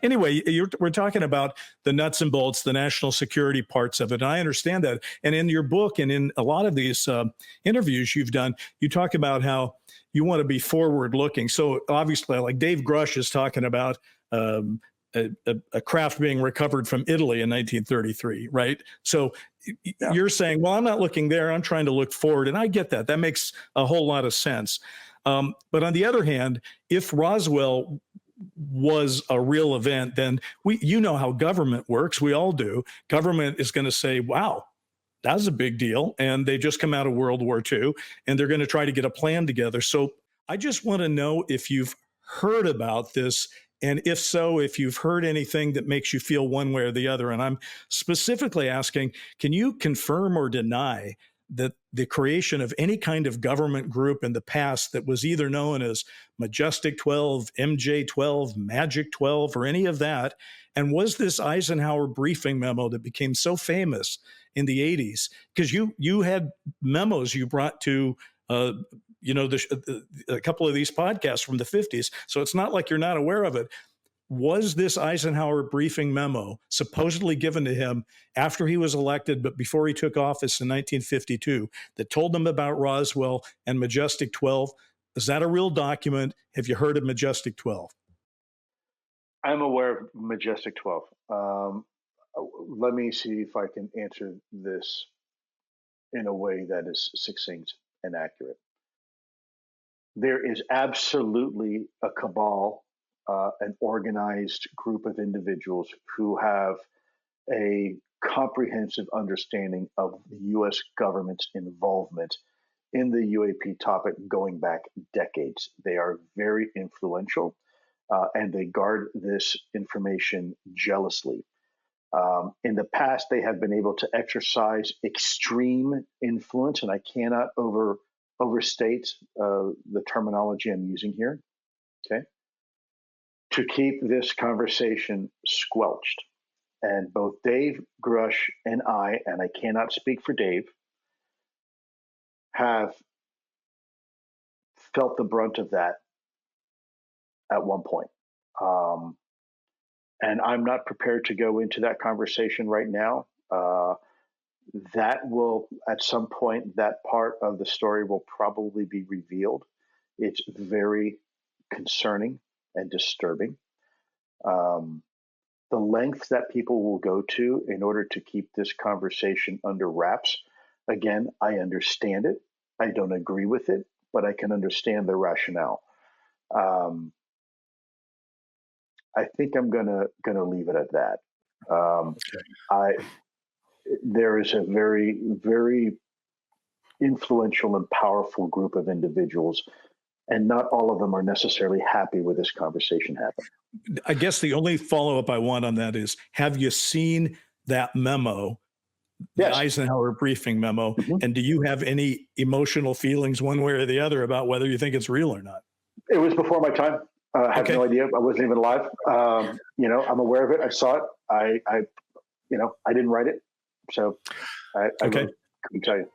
anyway, we're talking about the nuts and bolts, the national security parts of it. And I understand that. And in your book and in a lot of these interviews you've done, you talk about how you want to be forward looking. So obviously, like Dave Grush is talking about a craft being recovered from Italy in 1933, right? So you're saying, well, I'm not looking there. I'm trying to look forward. And I get that. That makes a whole lot of sense. But on the other hand, if Roswell was a real event, then you know how government works. We all do. Government is going to say, wow, that was a big deal. And they just come out of World War II, and they're going to try to get a plan together. So I just want to know if you've heard about this, and if so, if you've heard anything that makes you feel one way or the other. And I'm specifically asking, can you confirm or deny that the creation of any kind of government group in the past that was either known as Majestic-12, MJ-12, Majic-12, or any of that? And was this Eisenhower briefing memo that became so famous in the 80s? Because you had memos you brought to a couple of these podcasts from the 50s, so it's not like you're not aware of it. Was this Eisenhower briefing memo supposedly given to him after he was elected, but before he took office in 1952, that told him about Roswell and Majestic-12? Is that a real document? Have you heard of Majestic-12? I'm aware of Majestic-12. Let me see if I can answer this in a way that is succinct and accurate. There is absolutely a cabal, an organized group of individuals who have a comprehensive understanding of the U.S. government's involvement in the UAP topic going back decades. They are very influential, and they guard this information jealously. In the past, they have been able to exercise extreme influence, and I cannot overstate the terminology I'm using here, okay, to keep this conversation squelched. And both Dave Grush and I cannot speak for Dave, have felt the brunt of that at one point. And I'm not prepared to go into that conversation right now. That will, at some point, that part of the story will probably be revealed. It's very concerning and disturbing. The lengths that people will go to in order to keep this conversation under wraps, again, I understand it. I don't agree with it, but I can understand the rationale. I think I'm gonna leave it at that. There is a very, very influential and powerful group of individuals, and not all of them are necessarily happy with this conversation happening. I guess the only follow-up I want on that is, have you seen that memo, the Eisenhower briefing memo, and do you have any emotional feelings one way or the other about whether you think it's real or not? It was before my time. I have no idea. I wasn't even alive. I'm aware of it. I saw it. I didn't write it. So I couldn't tell you.